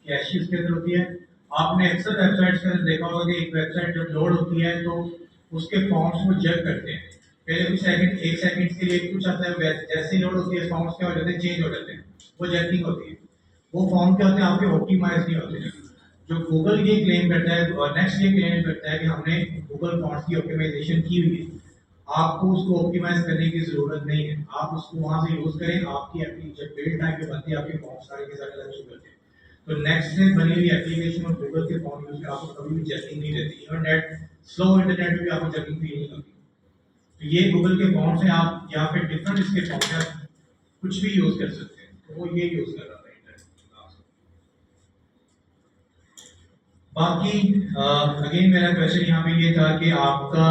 कैशी उसके अंदर होती है। आपने अक्सर वेबसाइट्स के अंदर देखा होगा कि एक वेबसाइट जब लोड होती है तो उसके फॉर्म्स को जग करते हैं। पहले कुछ सेकंड, एक सेकंड के लिए कुछ आता है, जैसे ही लोड होती है फॉर्म्स क्या हो जाते हैं, चेंज हो जाते हैं, वो जगिंग होती है। वो फॉर्म क्या होते हैं, आपके ऑप्टिमाइज नहीं होते। जो गूगल ये क्लेम करता है और नेक्स्ट ये क्लेम करता है कि हमने गूगल फॉन्ट्स की ऑप्टिमाइजेशन की हुई है, आपको उसको ऑप्टिमाइज करने की जरूरत नहीं है, आप उसको वहां से यूज करें। आपकी जब बिल्ड टाइम पे बनती है आपके फॉर्म सारे के सारे लग चुके हैं, तो नेक्स्ट से बनी हुई एप्लीकेशन और गूगल के फॉर्म यूज आपको कभी भी जगिंग नहीं रहती। इवन नेट स्लो इंटरनेट भी आपको जगिंग फील नहीं होती। तो ये गूगल के फॉर्म से आप यहाँ पे डिफरेंट इसके फॉर्म से कुछ भी यूज कर सकते हैं, तो वो ये यूज कर रहा था इंटरनेट। बाकी अगेन मेरा क्वेश्चन यहाँ पे ये था कि आपका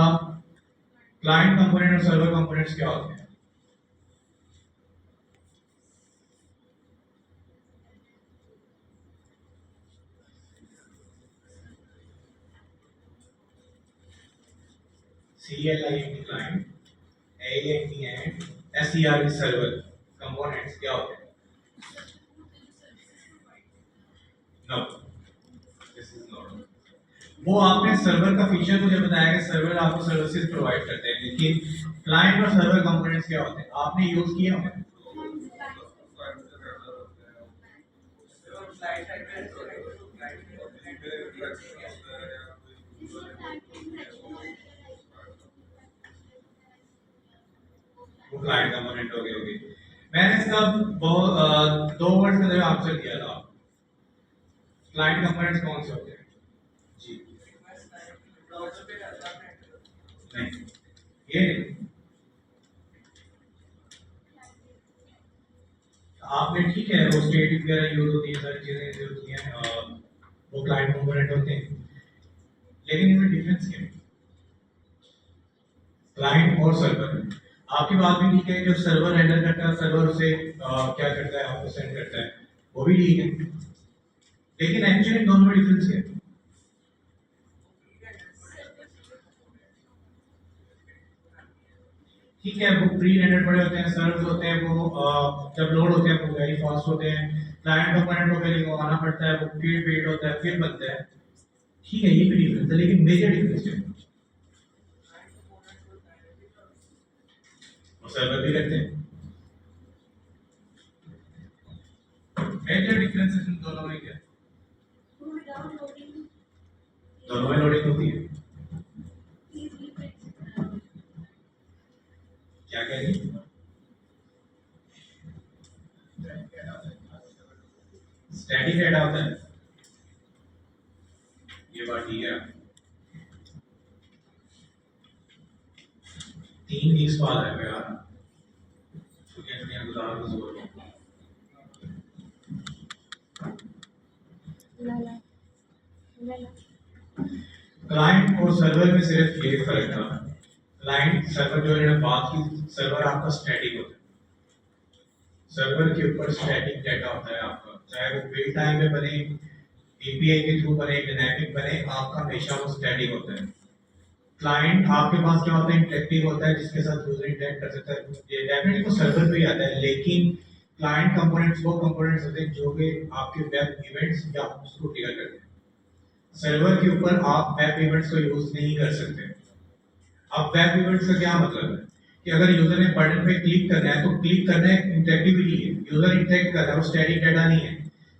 क्लाइंट कंपोनेंट और सर्वर कंपोनेंट्स क्या होते हैं? CLI client, AENT and SER server components क्या होते हैं? No, this is not. वो आपने सर्वर का फीचर मुझे बताया कि सर्वर आपको सर्विसेज प्रोवाइड करते हैं, लेकिन क्लाइंट और सर्वर कंपोनेंट्स क्या होते हैं? आपने यूज किए होंगे। वो क्लाइंट कंपोनेंट हो गए होगी। मैंने इसका दो वर्ड में आंसर दिया था। क्लाइंट कंपोनेंट्स कौन से होते हैं? जी नहीं, ये नहीं। आपने ठीक है, वो स्टेट वगैरह यूज होती है, सारी चीजें यूज होती हैं, वो क्लाइंट कंपोनेंट होते हैं, लेकिन इनमें डिफरेंस क्या है? क्लाइंट और सर्वर। आपकी बात भी ठीक है, जो सर्वर हैंडल करता है सर्वर उसे क्या करता है, आपको सेंड करता है, वो भी ठीक है, लेकिन एक्चुअली दोनों में डिफरेंस क्या है? ठीक है, वो प्री रेंडर पड़े होते हैं, सर्व्स होते हैं, वो जब लोड होते हैं वो वेरी फास्ट होते हैं। क्लाइंट कंपोनेंट को पहले वो आना पड़ता है, वो फिर वेट होता है, फिर बनता है। ठीक है, ये भी डिफरेंस है, लेकिन मेजर डिफरेंस है वो सर्वर भी करते हैं। मेजर डिफरेंस इन दोनों में क्या है? दोनों में लोडिंग होती है। क्या कह रही है? स्टैटिक डाटा होता है, ये बात ठीक है। 3 वीक्स बाद आएगा यार, छुट्टियां गुजार को जोर क्लाइंट और सर्वर में सिर्फ ये फर्क था। क्लाइंट सर्वर जो है बात की, सर्वर आपका स्टैटिक होता है, सर्वर के ऊपर स्टैटिक डाटा होता है आपका, चाहे वो बिल्ड टाइम में बने, एपीआई के थ्रू बने, डायनामिक बने, आपका हमेशा वो स्टैटिक होता है। क्लाइंट आपके पास क्या होता है, इंटरेक्टिव होता है, जिसके साथ यूजर इंटरेक्ट कर सकता है, ये डेफिनेटली तो सर्वर पे ही आता है, लेकिन क्लाइंट कंपोनेंट्स वो कंपोनेंट्स होते हैं जो कि आपके वेब इवेंट्स या उसको ट्रिगर करते हैं। सर्वर के ऊपर आप वेब इवेंट्स को यूज नहीं कर सकते। अब वेब इवेंट्स का क्या मतलब है कि अगर यूजर ने बटन पे क्लिक करना है तो क्लिक करना है, इंटरेक्टिविटी है, यूजर इंटरेक्ट कर रहा है, वो स्टैटिक डाटा नहीं है।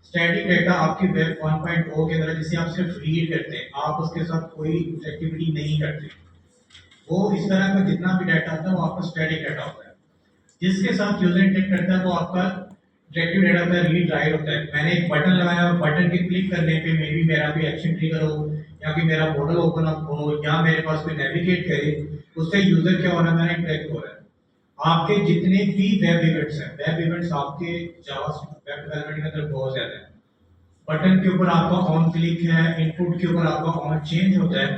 स्टैटिक डाटा आपके वेब 1.0 के अंदर जिसे आप सिर्फ रीड करते हैं, आप उसके साथ कोई इंटरेक्टिविटी नहीं करते। वो इस तरह का जितना भी डाटा होता है वो आपका स्टैटिक डाटा होता है। जिसके साथ यूजर इंटरेक्ट करता है वो आपका इंटरेक्टिव डाटा होता है, रीड राइट होता है। मैंने एक बटन लगाया और बटन के क्लिक करने पे मे बी मेरा भी एक्शन ट्रिगर हो, या कि मेरा मॉडल ओपन अप हो, या मेरे पास कोई नेविगेट करे, उससे यूजर क्या हो रहा है, मेरा इंटरेक्ट हो रहा है। आपके जितने भी वेब इवेंट्स हैं, वेब इवेंट्स आपके जावास्क्रिप्ट वेब डेवलपमेंट के अंदर बहुत ज्यादा है। बटन के ऊपर आपका ऑन क्लिक है, इनपुट के ऊपर आपका ऑन चेंज होता है,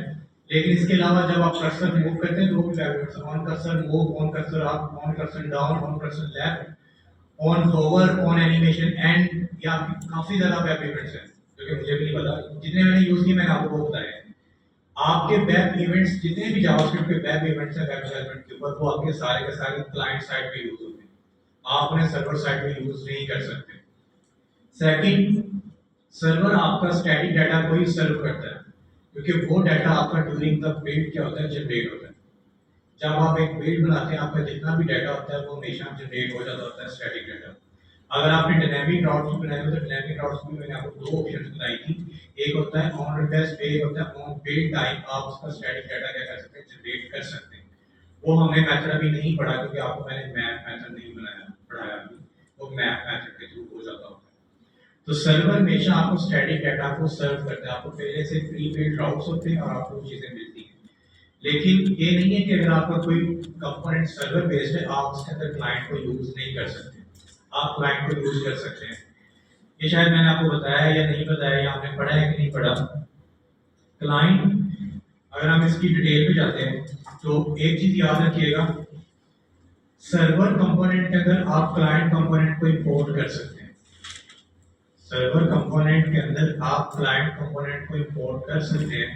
लेकिन इसके अलावा जब आप कर्सर मूव करते हैं तो वो भी web events, on cursor move, on cursor up, on cursor down, on cursor left, on hover, on animation end, या काफी ज्यादा वेब इवेंट्स हैं जो कि मुझे भी नहीं पता, जितने मैंने यूज किए मैंने आपको वो बताया है। आपके वेब इवेंट्स जितने भी जावास्क्रिप्ट के वेब इवेंट्स हैं वेब डेवलपमेंट के ऊपर, वो आपके सारे के सारे क्लाइंट साइड पे यूज होते हैं, आप उन्हें सर्वर साइड पे यूज नहीं कर सकते। सेकंड, सर्वर आपका स्टैटिक डाटा को ही सर्व करता है, क्योंकि वो डाटा आपका ड्यूरिंग द बिल्ड क्या होता है, जनरेट होता है। जब आप एक बिल्ड बनाते हैं, आपका जितना भी डाटा होता है वो हमेशा जनरेट हो जाता होता है स्टैटिक डाटा। अगर आपने डायनामिक राउट्स भी बनाए हो तो डायनामिक राउट्स में मैंने आपको दो ऑप्शंस बताई थी, एक होता है ऑन रिक्वेस्ट, एक होता है ऑन बिल्ड टाइम। आप उसका स्टैटिक डाटा क्या कर सकते हैं, जनरेट कर सकते हैं। वो हमने मेथड अभी नहीं पढ़ा, क्योंकि आपको मैंने मैप मेथड नहीं बनाया पढ़ाया अभी, वो मैप मेथड के थ्रू हो जाता होता है। तो सर्वर हमेशा आपको स्टैटिक डाटा को सर्व करता है, आपको पहले से प्री बिल्ड राउट्स होते हैं और आपको चीजें मिलती हैं। लेकिन ये नहीं है कि अगर आपका कोई कंपोनेंट सर्वर बेस्ड है, आप उसके अंदर क्लाइंट को यूज नहीं कर सकते। आप क्लाइंट को यूज कर सकते हैं। ये शायद मैंने आपको बताया या नहीं बताया, या आपने पढ़ा है कि नहीं पढ़ा। क्लाइंट, अगर हम इसकी डिटेल पे जाते हैं तो एक चीज याद रखिएगा, सर्वर कंपोनेंट के अंदर आप क्लाइंट कंपोनेंट को इंपोर्ट कर सकते हैं। सर्वर कंपोनेंट के अंदर आप क्लाइंट कंपोनेंट को इंपोर्ट कर सकते हैं,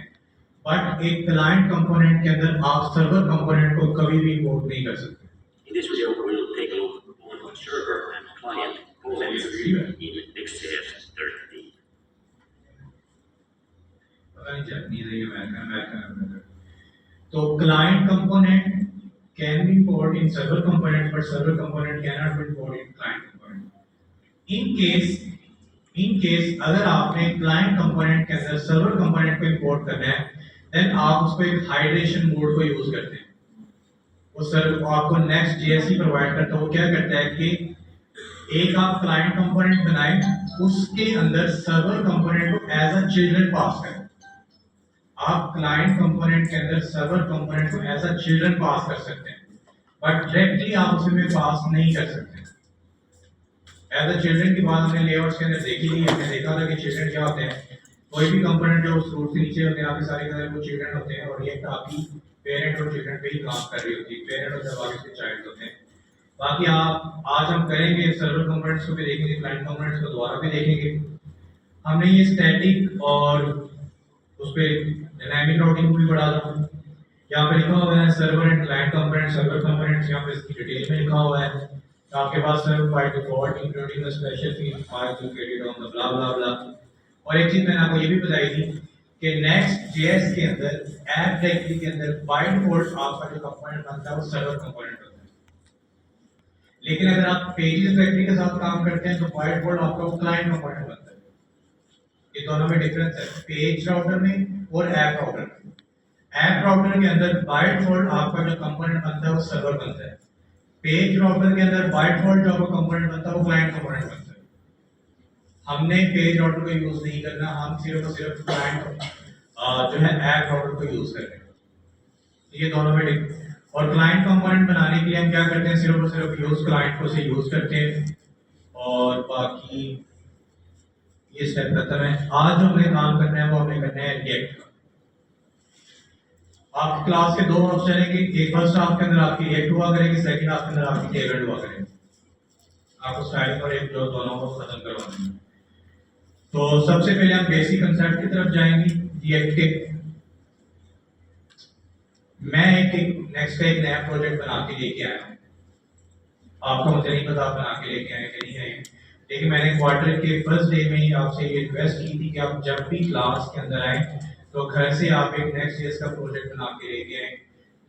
बट एक क्लाइंट कंपोनेंट के अंदर आप सर्वर कंपोनेंट को कभी भी इंपोर्ट नहीं कर सकते। In this video, we'll take a look on server and client components in Next.js 30. पता नहीं जापनीज है या अमेरिकन। तो client component can be imported in server component, but server component cannot be imported in client component. In case अगर आपने client component के अंदर server component को import करना है, then आप उसको एक hydration mode को use करते हैं। वो सर्वर आपको Next.js ही प्रोवाइड करता है। वो क्या करता है कि एक आप क्लाइंट कंपोनेंट बनाएं, उसके अंदर सर्वर कंपोनेंट को एज अ चिल्ड्रन पास करें। आप क्लाइंट कंपोनेंट के अंदर सर्वर कंपोनेंट को एज अ चिल्ड्रन पास कर सकते हैं, बट डायरेक्टली आप उसमें पास नहीं कर सकते। एज अ चिल्ड्रन की बात हमने लेआउट्स के अंदर देखी थी, हमने देखा था कि चिल्ड्रन क्या होते हैं। कोई भी कंपोनेंट जो उस रूट से नीचे होते हैं, आपके सारे के सारे वो चिल्ड्रन होते हैं, और ये आपकी पेरेंट और चिल्ड्रन पे ही काम कर रही होती है। पेरेंट और जब आगे उसके चाइल्ड होते हैं। बाकी आप आज हम करेंगे सर्वर कंपोनेंट्स को भी देखेंगे, क्लाइंट कंपोनेंट्स को दोबारा भी देखेंगे। हमने ये स्टैटिक और उस पे डायनामिक राउटिंग भी पढ़ा था। यहाँ पे लिखा हुआ है server and client component, server components यहाँ पे इसकी डिटेल में लिखा हुआ है। तो आपके पास serve by default including the special field file located on the blah blah blah. और एक चीज मैंने आपको ये भी बताई थी कि Next.js के अंदर ऐप डायरेक्टरी के अंदर बाय डिफॉल्ट आपका जो कंपोनेंट बनता है वो सर्वर कंपोनेंट होता है। लेकिन अगर आप पेजेस डायरेक्टरी के साथ काम करते हैं तो बाय डिफॉल्ट आपका वो क्लाइंट कंपोनेंट बनता है। ये दोनों में डिफरेंस है, पेज राउटर में और ऐप राउटर में। ऐप राउटर के अंदर बाय डिफॉल्ट आपका जो कंपोनेंट बनता है वो सर्वर बनता है। पेज राउटर के अंदर बाय डिफॉल्ट जो आपका कंपोनेंट बनता है वो क्लाइंट कंपोनेंट बनता है। हमने पेज राउटर को यूज नहीं करना, हम सिर्फ और सिर्फ क्लाइंट जो है ऐप राउटर को यूज कर रहे हैं। ये दोनों में और क्लाइंट कंपोनेंट बनाने के लिए हम क्या करते हैं, सिर्फ और सिर्फ यूज क्लाइंट को से यूज करते हैं, और बाकी ये स्टेप खत्म है। आज जो हमें काम करना है वो हमें करना है रिएक्ट का। आपकी क्लास के दो हाफ चलेंगे, एक फर्स्ट हाफ के अंदर आपकी रिएक्ट हुआ करेगी, सेकंड हाफ के अंदर आपकी टेबल हुआ करेगी। आपको स्टाइलिंग और एक जो दोनों को खत्म करवाना है। तो सबसे पहले हम बेसिक कंसेप्ट की तरफ जाएंगे रिएक्ट के। मैं एक नेक्स्ट का एक नया प्रोजेक्ट बना के लेके आया हूँ। आपको मुझे नहीं पता आप बना के लेके आए कि नहीं आए, लेकिन मैंने क्वार्टर के फर्स्ट डे में ही आपसे ये रिक्वेस्ट की थी कि आप जब भी क्लास के अंदर आए तो घर से आप एक Next.js का प्रोजेक्ट बना के लेके आए,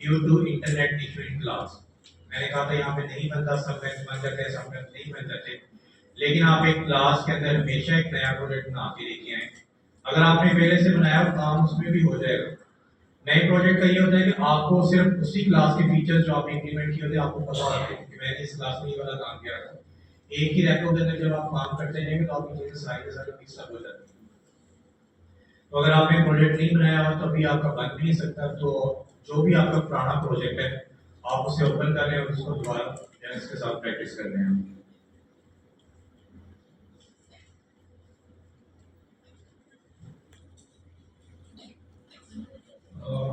due to internet issue in class. मैंने कहा था यहाँ पे नहीं बनता, सब बन जाते हैं, सब नहीं बन जाते, लेकिन आप एक क्लास के अंदर हमेशा एक नया प्रोजेक्ट बना के लेके आए। अगर आपने पहले से बनाया काम उसमें भी हो जाएगा। नए प्रोजेक्ट का ये होता है कि आपको सिर्फ उसी क्लास के फीचर्स जो आपने इंप्लीमेंट किए होते हैं आपको पता होते हैं कि मैंने इस क्लास में ये वाला काम किया था। एक ही रेपो के अंदर जब आप काम करते हैं तो आपकी चीजें सारी के सारी मिक्सअप हो जाती है। तो अगर आपने प्रोजेक्ट नहीं बनाया हो तो अभी आपका बन भी नहीं सकता। तो जो भी आपका पुराना प्रोजेक्ट है आप उसे ओपन कर लें और उसको दोबारा इसके साथ प्रैक्टिस कर लें।